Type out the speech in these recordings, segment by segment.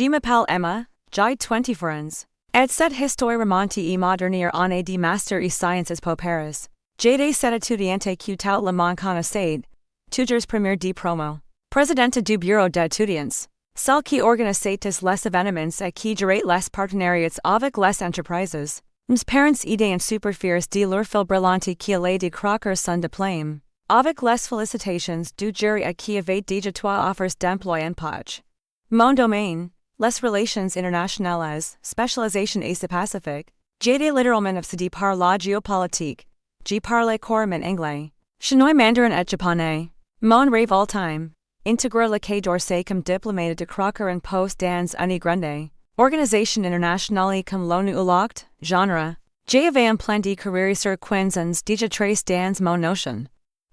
m'appelle Emma, j'ai 24 ans. Et cette histoire remonte à ma dernière année de master en sciences po Paris. J'ai des étudiantes qui tout le monde connaissait, toujours première de promo. Présidente du bureau d'étudiants. Celle qui organise les événements et qui gère les partenariats avec les entreprises. Mes parents idées en super fiers de leur fil brillante qui allait de croquer son diplôme. Avec les félicitations du jury à qui avait déjà 3 offres d'emploi en poche. Mon domaine, les relations internationales, spécialisation Asie-Pacifique. J'ai littéralement obsédé par la géopolitique. J'ai parlé couramment anglais, chinois, mandarin et japonais. Mon rêve all-time. Intégrer le Quai d'Orsay comme diplomate de croquer en poste dans une grande organisation internationale comme l'ONU ou l'OCDE, genre. J'avais un plan de carrière sur 15 ans déjà trace dans mon notion.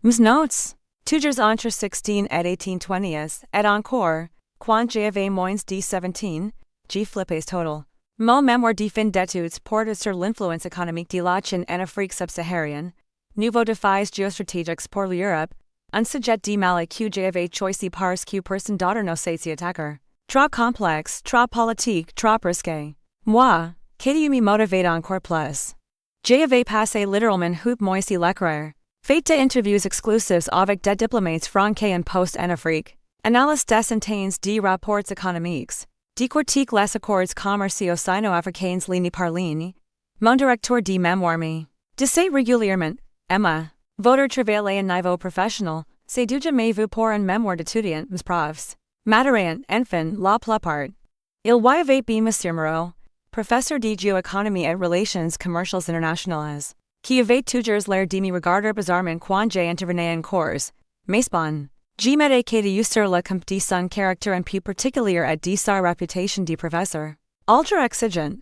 Mes notes, toujours entre 16 et 18 et encore, quand j'avais moins de 17, j'ai flippé total. Mon mémoire de fin d'études porte sur l'influence économique de la Chine en Afrique subsaharienne, nouveaux défis géostratégiques pour l'Europe, un sujet de mal que j'avais choisi parce que personne d'autre ne sait s'y attaquer. Trop complexe, trop politique, trop risqué. Moi, qu'est-ce me motive encore plus? J'avais passé littéralement 8 mois à l'écrire. Fait d'interviews exclusives avec des diplomates français en poste en Afrique. Analyse des centaines de rapports économiques. Décortique les accords commerciaux sino-africains ligne par ligne. Mon directeur de mémoire me. Disait régulièrement, Emma, votre travail à niveau professionnel, c'est du jamais vu pour un mémoire d'étudiant, mes profs. Materaient, enfin, la plupart. Il y avait bien Monsieur Moreau, professeur de géoéconomie et relations commerciales internationales, qui avait toujours l'air de me regarder bizarrement quand j'intervenais en cours, mais bon. Je m'étais quedé sur le compte de son caractère un peu particulier et de sa réputation de professeur. Ultra exigent.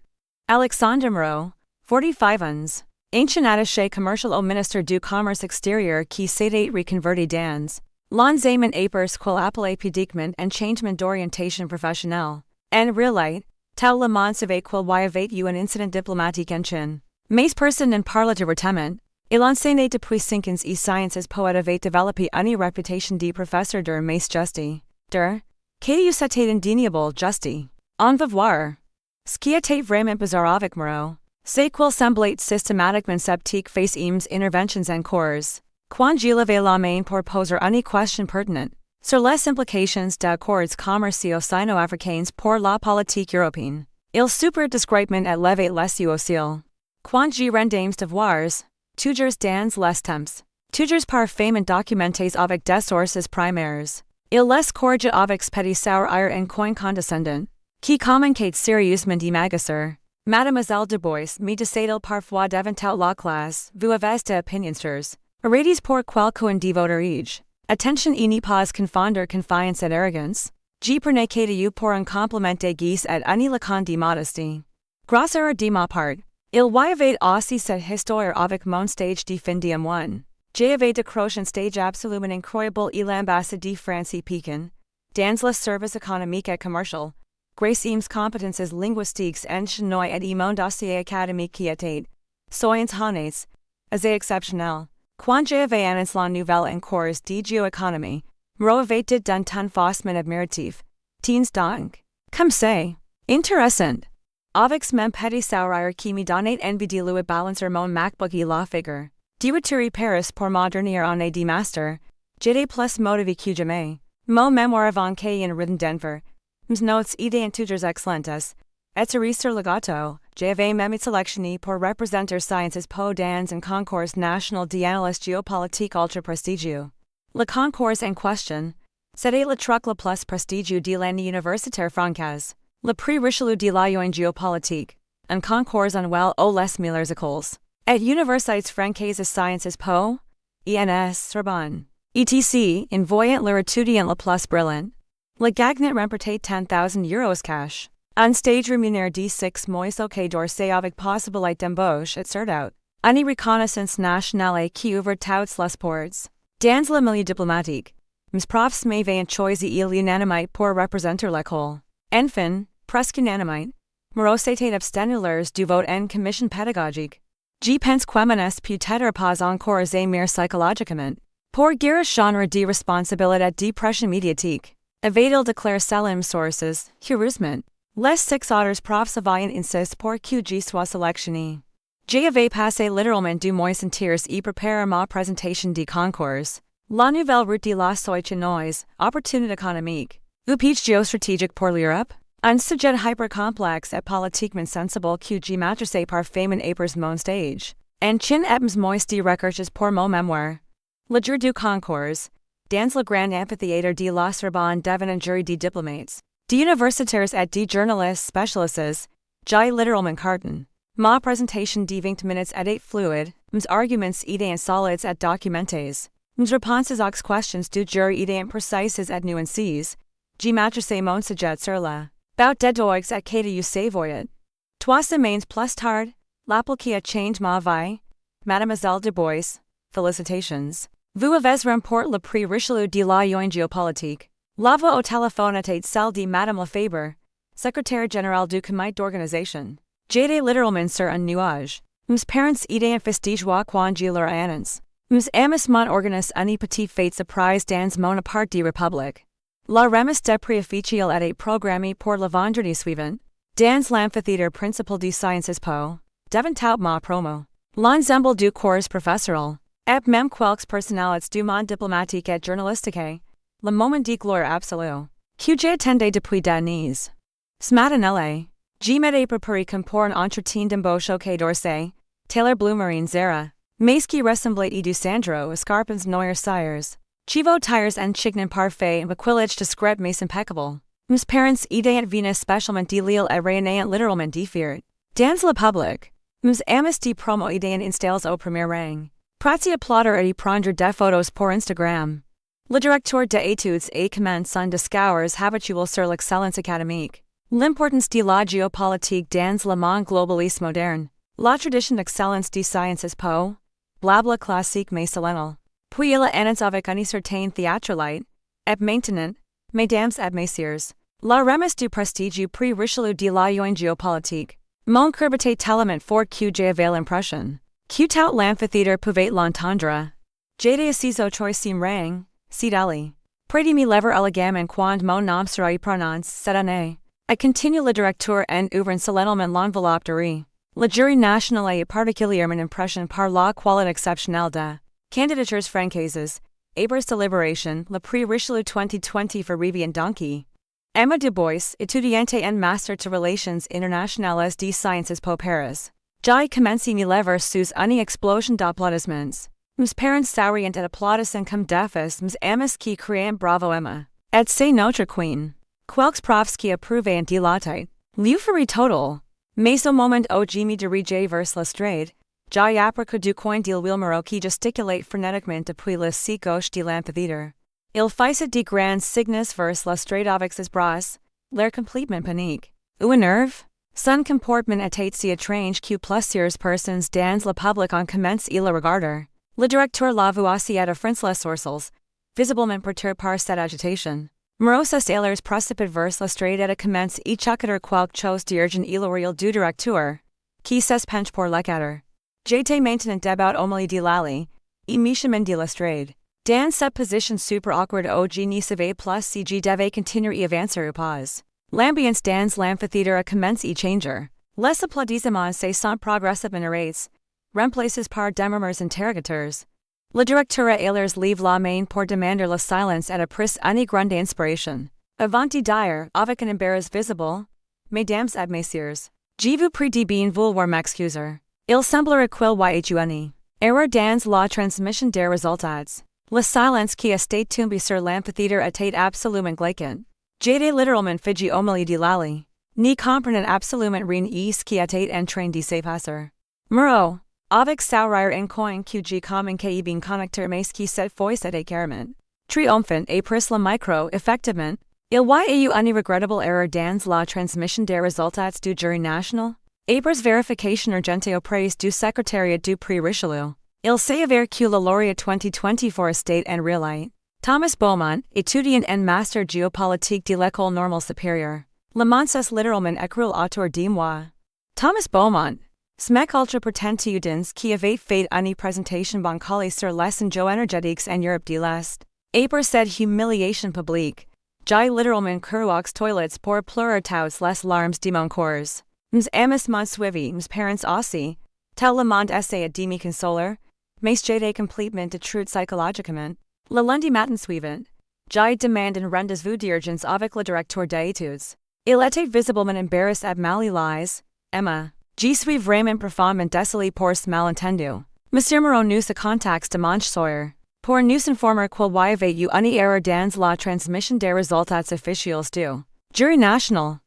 Alexandre Moreau, 45 ans, ancien attaché commercial au ministère du Commerce extérieur qui s'était reconverti dans l'enseignement épars quel appelé pudiquement un changement d'orientation professionnelle. En réalité, tout le monde savait qu'il y avait eu un incident diplomatique en Chine. Mais personne n'en parlait directement. Il enseignait depuis 5 ans et sciences po et avait développé une réputation de professeur de mais justi. Que c'était indéniable justi. On va voir. Ce qui était vraiment bizarre avec Moreau, c'est qu'il semblait systématiquement sceptique face aux interventions en cours. Quand je levais la main pour poser une question pertinente sur les implications d'accords commerciaux sino-africains pour la politique européenne, il super discrètement et levait les yeux au ciel. Quand je rendais mes devoirs, toujours dans les temps, toujours parfaitement documentés avec des sources primaires, il les corrigeait avec petit sourire en coin condescendant, qui communiquait sérieusement de m'agacer. Mademoiselle Dubois me disait-il parfois devant la classe, vous avez des opinions sûres. Arrêtez pour quelqu'un de votre âge. Attention et ne pas confondre confiance et arrogance. Je prenais que pour un compliment de guise et une leçon de modestie. Grâce erreur de ma part, il y avait aussi cette histoire avec mon stage de fin de M1. J'avais décroché un stage absolument incroyable à l'ambassade de France et Pékin, dans le service économique et commercial, grâce aux compétences linguistiques en chinois et mon dossier académique qui était, soyons honnêtes, assez exceptionnel. Quand j'avais annoncé la nouvelle en cours de géoéconomie, Moreau avait dit d'un ton faussement admiratif. Tiens donc, comme c'est intéressant. Avec ce même petit sourire qui me donnait envie de lui balancer mon MacBook et la figure. De retour à Paris pour ma dernière année de master, j'étais plus motivé que jamais. Mon mémoire avant qu'en ridden Denver. Mes notes étaient toujours excellentes. Et cerise sur le gâteau, j'avais même sélectionné pour représenter sciences po dans un concours national d'analyse géopolitique ultra prestigieux. Le concours en question, c'était le truc le plus prestigieux de l'année universitaire française. Le prix Richelieu de la géopolitique, un concours annuel aux les meilleures écoles. Et universités françaises sciences po, ENS, Sorbonne, etc. en voyant leur étudiant le plus brillant. Le gagnant remportait 10,000 euros cash. Un stage rémunéré de 6 mois au Quai d'Orsay avec possibilité d'embauche et out. Une reconnaissance nationale qui ouvre toutes les portes. Dans le milieu diplomatique, mes profs m'avaient choisi à l'unanimité pour représenter l'école. Enfin, presque unanimité, Moreau s'était abstenu lors du vote en commission pédagogique. Je pense que menace peut-être pas encore aimer psychologiquement. Pour guérir genre de responsabilité de pression médiatique, avait-il déclaré selon sources, heureusement, Les 6 autres profs avaient insisté pour que je sois sélectionné. J'avais passé littéralement du mois entiers y préparer ma présentation de concours. La nouvelle route de la soixante opportunité économique. Upich géostratégique pour l'Europe. Un sujet hypercomplexe et politiquement sensible que je maîtrisais parfaitement épers mon stage. En chin ems mois de recherches pour mon mémoire. Le jour du concours. Dans le grand amphithéâtre de la Sorbonne devant un jury de diplomates. De universitaires et de journalistes spécialistes. J'ai littéralement carton. Ma présentation de 20 minutes était fluide, mes arguments étaient solides et documentés. Mes réponses aux questions du jury étaient précises et nuancées. Je maîtrisais mon sujet sur la bout des doigts et que you savoyed. 3 semaines plus tard, l'appel qui a changé ma vie. Mademoiselle de Bois, félicitations. Vous avez remporté le prix Richelieu de la géopolitique. La voix au téléphone était celle de Madame Lefebvre, secrétaire générale du comité d'organisation. J'étais littéralement sur un nuage. Mes parents étaient festejous quand je leur annonce. Mes amis m'ont organisé une petite fête surprise dans mon appart de République. La remise de prix officielle était programmée pour le vendredi suivant, dans l'amphithéâtre principal de Sciences Po, devant tout ma promo. L'ensemble du corps professoral, et même quelques personnalités du monde diplomatique et journalistique, le moment de gloire absolue, que j'attendais depuis des années. Ce matin-là, je m'étais préparé comme pour un entretien d'embauche au Quai d'Orsay, Taylor Blue Marine Zara, mais qui ressemblait à du Sandro Escarpins Neuer Sires. Chivo tires en chignon parfait and quillage discret mais impeccable. Mes parents étaient venus spécialement de Lille et réunient littéralement de fiert. Dans le public, mes amis de promo étaient installés au premier rang. Prati applaudir et prendre des photos pour Instagram. Le directeur d'études et commence un discours habituel sur l'excellence académique. L'importance de la géopolitique dans le monde globaliste moderne. La tradition d'excellence de Sciences Po. Blabla classique mais solennel. Puis il annonce avec une certaine théâtralité. Et maintenant, mesdames et messieurs, la remise du prestigieux prix Richelieu de la géopolitique. Mon cœur battait tellement fort que j'avais l'impression que tout l'amphithéâtre pouvait l'entendre. J'étais assis au troisième rang, c'est Ali. Près de me lever élégamment quand mon nom sera prononcé cette année. Et continue le directeur en ouvrant solennellement l'enveloppe de riz. Le jury national est particulièrement impressionné par la qualité exceptionnelle de candidatures françaises. Épers de libération, le prix Richelieu 2020 for Rivian Donkey. Emma Du Bois, étudiante en master de relations internationales de Sciences Po Paris. J'ai commencé me lever sous une explosion d'applaudissements. Mes parents sourient et applaudissent comme d'office mes amis qui crient bravo Emma. Et c'est notre queen. Quelques profs qui approuvaient de la tête. L'euphorie totale. Mais au moment où je me dirigeais vers l'estrade, j'ai appris du coin d'il Wilmero qui gesticulait frénétiquement depuis le site gauche de l'amphithéâtre. Il faisait de grands signes vers l'estrade avec ses bras, l'air complètement panique. Ou énerve? Son comportement était si étrange que plusieurs personnes dans le public ont commencé à le regarder. Le directeur la voici à froncer les sourcils, visiblement perturbé par cette agitation. Moroses allers précipitent vers l'estrade et commence à choquer quelque chose d'urgent à l'oreille du directeur, qui se penche pour l'écouter. J'étais maintenant debout au milieu de l'allée, et mi-chemin de l'estrade. Dans cette position super awkward où je ne savais plus si je devais continuer à avancer ou pas. L'ambiance dans l'amphithéâtre a commencé à changer. Les applaudissements se sont progressivement arrêtés, remplacés par des murmures interrogateurs. Le directeur a alors lève la main pour demander le silence et a pris une grande inspiration. Avant de dire, avec un embarras visible, mesdames et messieurs, je vous prie de bien vouloir m'excuser. Il semblerait qu'il y ait une erreur dans la transmission des résultats. Le silence qui était tombé sur l'amphithéâtre était absolument glaçant. J'étais littéralement figé au milieu de l'allée, ne comprenant absolument rien à ce qui était en train de se passer. Moreau, avec sourire en coin que je communiquais bien connecter mais qui cette fois c'était carrément triomphant et pris le micro effectivement, il y a eu une regrettable erreur dans la transmission des résultats du jury national. Épers vérification urgente auprès du secrétariat du prix Richelieu. Il s'avère que le lauréat 2024 estate en réalité Thomas Beaumont, étudiant en master géopolitique de l'école normale supérieure. Le monde s'est littéralement écroulé autour de moi. Thomas Beaumont, ce mec ultra prétentieux qui avait fait une présentation bancale sur les enjeux énergétiques en Europe de l'Est. Et pour cette humiliation publique, Jai literalment kuruox toilets pour pleurer touts les larmes de mon corps. Ms amis mon suivi, ms parents aussi, tel le monde essaie de me consoler, mais j'ai complètement de truth psychologiquement. Le lundi matin suivant, Jai demande un rendez-vous d'urgence avec le directeur d'études. Il était visiblement embarrassé ab malilise. Emma, je suis vraiment profondément désolé pour ce malentendu. Monsieur Moreau nous se contacte dimanche soir. Pour nous informer qu'il y avait eu une erreur dans la transmission des résultats officiels du jury national.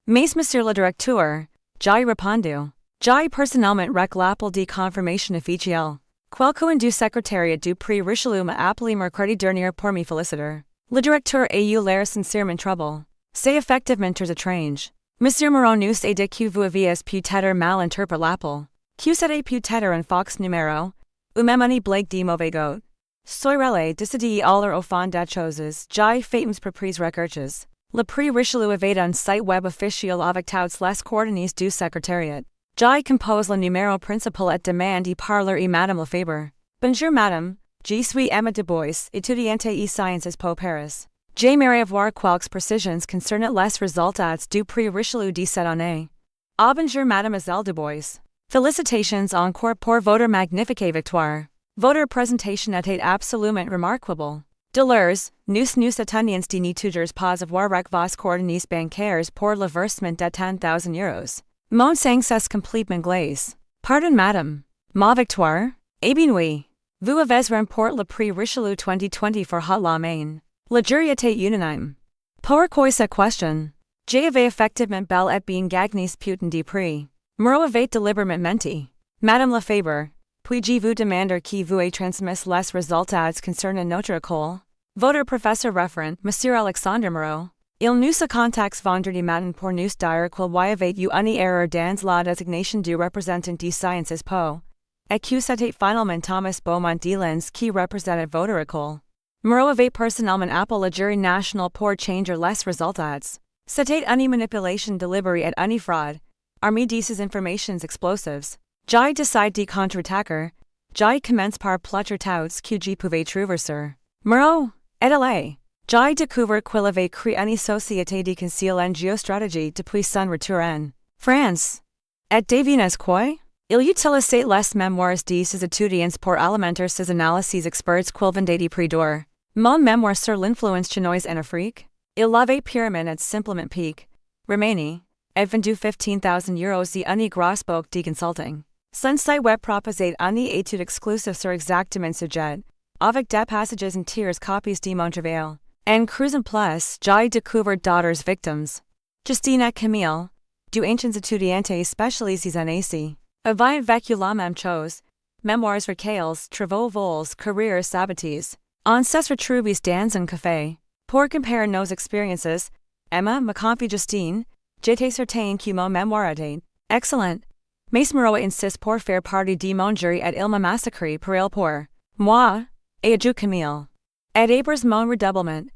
Mais monsieur le directeur, j'ai répondu. J'ai personnellement rec l'appel de confirmation officielle. Quelqu'un du secrétariat du prix Richelieu m'a appelé mercredi dernier pour me féliciter. Le directeur a eu l'air sincèrement troublé. C'est effectivement très étrange. Monsieur Moreau nous a dit que vous aviez peut-être mal interprété l'appel. Que c'était peut-être un faux numéro, ou même une blague de mauvais goût. Soirelle décidé aller au fond des choses, j'ai fait mes propres recherches. Le prix Richelieu avait un site web officiel avec toutes les coordonnées du secrétariat. J'ai compose le numéro principal et demande parler à Madame Lefebvre. Bonjour Madame, je suis Emma Dubois, étudiante en sciences po Paris. J'aimerais avoir quelques précisions concernant les résultats du prix Richelieu de cette année. Ah bonjour Mademoiselle Dubois. Félicitations encore pour votre magnifique victoire. Votre présentation était absolument remarquable. De l'heure, nous attendons de ne toujours pas avoir rec vos coordonnées bancaires pour le versement de 10,000 euros. Mon sang c'est complètement glace. Pardon madame. Ma victoire? Eh bien oui. Vous avez remporté le prix Richelieu 2020 for haut la main. Le jury était unanime. Pourquoi cette question? J'avais effectivement bel et bien gagné ce putain de prix. Moreau avait délibérément menti. Madame Lefebvre, puis-je vous demander qui vous a transmis les résultats concernant notre école? Votre professeur référent, Monsieur Alexandre Moreau. Il nous a contacté vendredi matin pour nous dire qu'il y avait eu une erreur dans la désignation du représentant de sciences po, et que c'était finalement Thomas Beaumont de Lens qui représentait votre école. Moreau avait personnellement appelé le jury national pour changer les résultats. C'était une manipulation délibérée et une fraude. Armée de ces informations explosives, j'ai décidé de contre-attaquer. J'ai commencé par plusieurs touts que je pouvais trouver sur Moreau et là. J'ai découvert qu'il avait créé une société de conseil en géostratégie depuis son retour en France. Et devinez quoi? Il utilisait les mémoires de ses étudiants pour alimenter ses analyses experts qu'il vendait de prix d'or. Mon mémoire sur l'influence chinoise en Afrique? Il l'avait purement et simplement piqué. Remani, et vendu 15,000 euros de une grosse book de consulting. Son site web proposait une étude exclusive sur exactement ce sujet, avec des passages entiers copies de mon travail. En creusant plus, j'ai découvert d'autres victimes. Justine et Camille, deux anciens étudiantes spécialisés en AC, avaient vécu la même chose. Mémoires recueillis, travaux vols, carrières sabotés. On s'est retrouvés dans un café. Pour comparer nos expériences, Emma m'a confié Justine. J'étais certain que mon mémoire était excellent. Mais Moreau insiste pour faire partie de mon jury et il m'a massacré pour il pour moi, et adieu Camille. Et après mon redoublement,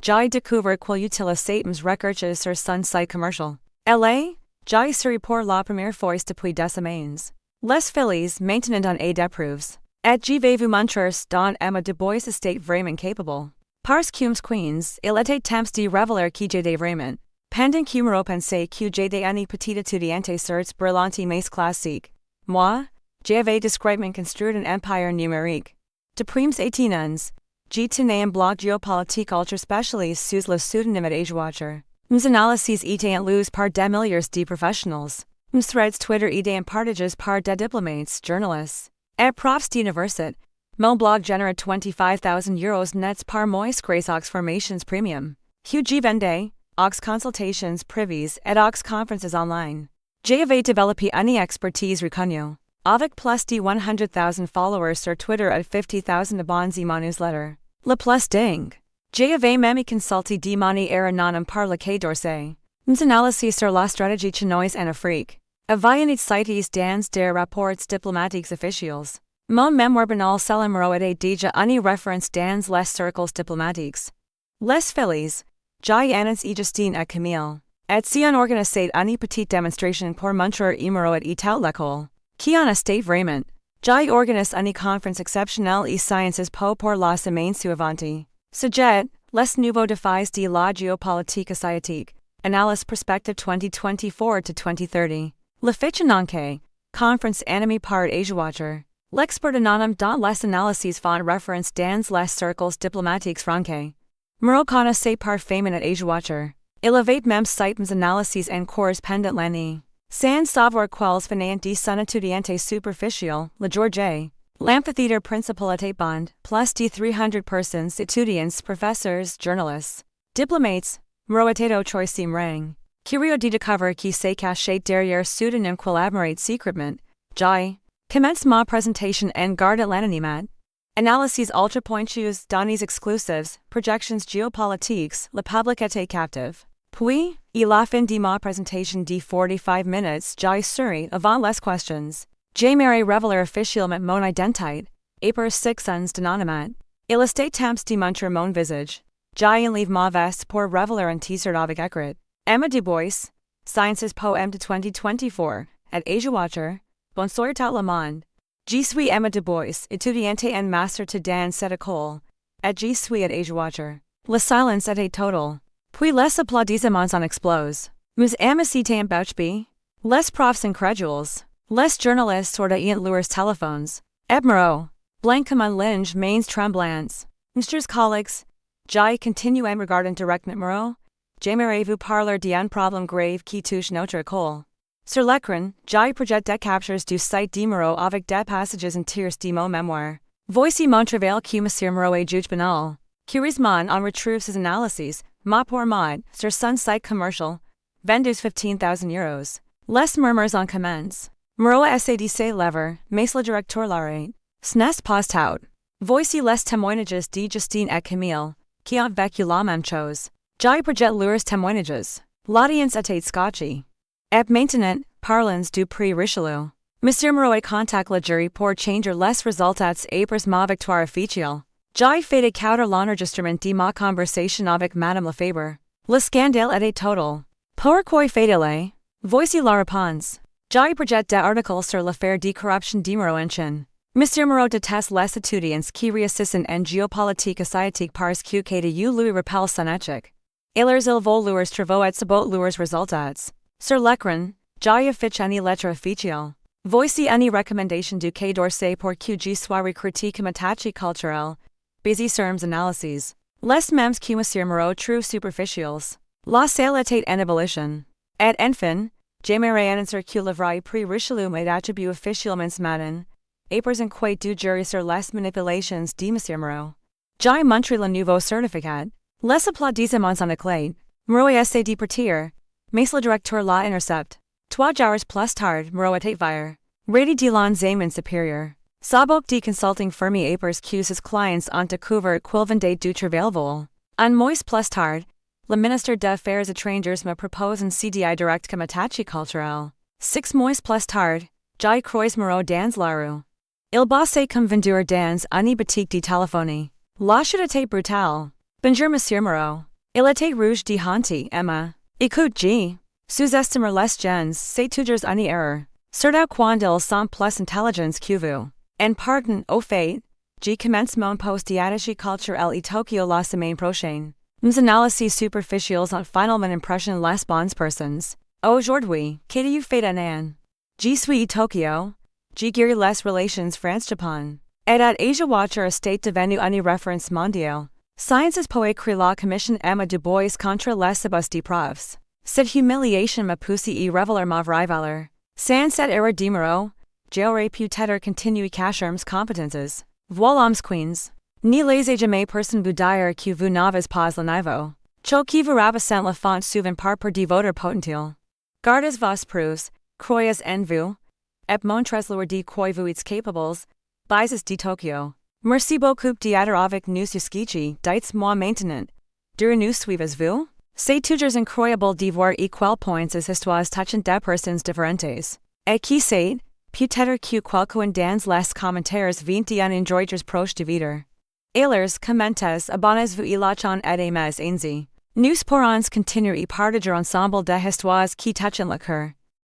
j'ai découvert qu'il utilisait mes recherches sur son site commercial. Et là, j'ai servi pour la première fois depuis des semaines. Les filles maintenant en a des preuves. Et je vais vous montrer dont Emma Dubois était vraiment capable. Parce que queens, il était temps de révéler que j'étais vraiment. Pendant que Moreau pensait que j'étais une petite étudiante certes brillante mais classique. Moi, j'avais discrètement construit un empire numérique. Depuis mes 18 ans, j'ai tenu un blog géopolitique ultra spécialisé sous le pseudonyme d'Agewatcher. Mes analyses étaient lues par des milliers de professionnels. Mes threads Twitter étaient partagés par des diplomates, journalistes, et profs d'université. Mon blog génère 25,000 euros nets par mois grâce aux formations premium. J'y vendais, aux consultations privées et aux conférences online. J'avais développé une expertise reconnue. Avec plus de 100,000 followers sur Twitter et 50,000 abonnés à mon newsletter. Le plus dingue. J'avais même consulté de manière anonyme par le Quai d'Orsay. Mes analyses sur la stratégie chinoise en Afrique. Avaient cités dans des rapports diplomatiques officiels. Mon mémoire banal sur Moreau était déjà une référence dans les cercles diplomatiques. Les filles, j'ai annonce et Justine et Camille. Et si on organisait une petite démonstration pour montrer Moreau et tout l'école. Qui en était vraiment. J'ai organisé une conférence exceptionnelle et sciences po pour la semaine suivante. Sujet, Les nouveaux défis de la géopolitique asiatique. Analyse Perspective 2024 to 2030. Le Fichinanke. Conference Anime Part Asia Watcher. L'expert anonyme dans les analyses font référence dans les cercles diplomatiques français. Marocana c'est par fémin at Asia Watcher. Il avait même sites analyses en correspondant l'année. Sans savoir quels finaient de son étudiante superficiel, la Georgie. L'amphithéâtre principal était bond, plus de 300 personnes, étudiants, professeurs, journalistes, diplomates, Moroatedo choisim rang. Curio de découvrir qui se cachait derrière pseudonym collaborate secretement, Jai. Commencement présentation en garde l'anonymat. Analyses ultra pointues, données exclusives, projections géopolitiques, la public était captive. Puis, la fin de ma présentation de 45 minutes, Jai sourit avant les questions. J'aimerais révéler officiellement mon identité, et pour 6 ans d'anonymat. Il était temps de montrer mon visage. Jai enlève ma veste pour révéler un teaser avec écrit. Emma Dubois, Sciences Poème de 2024, at Asia Watcher, bonsoir tout le monde. Je suis Emma Dubois, étudiante en master dans cette école, et je suis at Asia Watcher. Le silence était total. Puis les applaudissements en explose. Nous amis étaient embauchés. Les profs incrédules. Les journalistes sortaient leurs téléphones. Ebmero. Blanc comme un linge mains tremblants. Mr. collègues, j'ai continué en regardant directement Mero. J'aimerais vous parler d'un problème grave qui touche notre école. Sur l'écran, j'ai projeté des captures du site de Mero avec des passages entiers de mon mémoire. Voici mon travail que Monsieur Mero est juge banal. Curieusement, on retrouve ses analyses, mot pour mot, sur son site commercial. Vendus 15,000 euros. Les murmures en commence. Mero essaie de se lever, mais le directeur l'arrête. Ce n'est pas tout. Voici les témoignages de Justine et Camille, qui ont vécu la même chose. J'ai projeté leurs témoignages. L'audience était scotché. Et maintenant, parlons du prix Richelieu. Monsieur Mero contacte le jury pour changer les résultats après ma victoire officielle. J'ai fait écouter l'enregistrement de ma conversation avec Madame Lefebvre. Le scandale était total. Pourquoi fait-il? Voici la réponse. J'ai projeté des articles sur l'affaire de corruption de Mero en Chine. Monsieur Mero déteste les étudiants qui réussissent en géopolitique asiatique parce que de lui rappelle son échec. Alors il vole leurs travaux et sabot leurs résultats. Sur l'écran, j'ai affiché une lettre officielle. Voici une recommandation du Quai d'Orsay pour que je sois recruté comme attaché culturel. Basé sur mes analyses. Les mêmes que Monsieur Mero trouve superficiels. La salle était en ébullition. Et enfin, j'aimerais annoncer que le vrai prix Richelieu m'est attribué officiellement ce matin. Après un quai du jury sur les manipulations de Monsieur Mero. J'ai montré le nouveau certificat. Les applaudissements en éclat. Mero essaie de partir. Mais le directeur la intercepte. 3 jours plus tard, Mero était vire. Ready de l'enseignement supérieur. Sabok de consulting firme après que ses clients ont découvert qu'il vendait du travail vol. Un mois plus tard, le ministre des Affaires étrangères me propose un CDI direct comme attaché culturel. 6 mois plus tard, j'ai croisé Mero dans la rue. Il bossait comme vendeur dans une boutique de téléphonie. La chute était brutale. Bonjour Monsieur Mero. Il était rouge de honte, Emma. Écoute G. Sous-estimer les gens, c'est toujours une erreur. Surtout quand ils sont plus intelligents que vous. En partant, au fait, je commence mon post d'attaché culturel et Tokyo la semaine prochaine. Mes analyses superficielles ont finalement impressionné les bonnes personnes. Aujourd'hui, qu'avez-vous fait en an? Je suis Tokyo. Je guéris les relations France-Japon. Et at Asia Watcher estate devenu une référence mondiale. Sciences po écrit la commission Emma Dubois contre les abus de profs. Cette humiliation me pousse à révéler ma vraie valeur. Sans cette erreur de Mero, j'aurais peut-être continué cacher mes compétences. Voilà mes queens. Ne laissez jamais personne vous dire que vous n'avez pas le niveau. Ce qui vous ravissant la font souvent par de votre potentiel. Gardez vos preuves, croyez en vous, et montrez-leur de quoi vous êtes capables. Bises de Tokyo. Merci beaucoup d'être avec nous jusqu'ici, dites-moi maintenant. De nous suivez-vous? C'est toujours incroyable de voir à quel point ces histoires touchent des personnes différentes. Et qui sait, peut-être que quelqu'un dans les commentaires vient d'un enjoyers proche de vidre. Alors, commentez, abonnez-vous et la chaîne et mais ainsi. Nous pourrons continuer à partager ensemble des histoires qui touchent le cœur.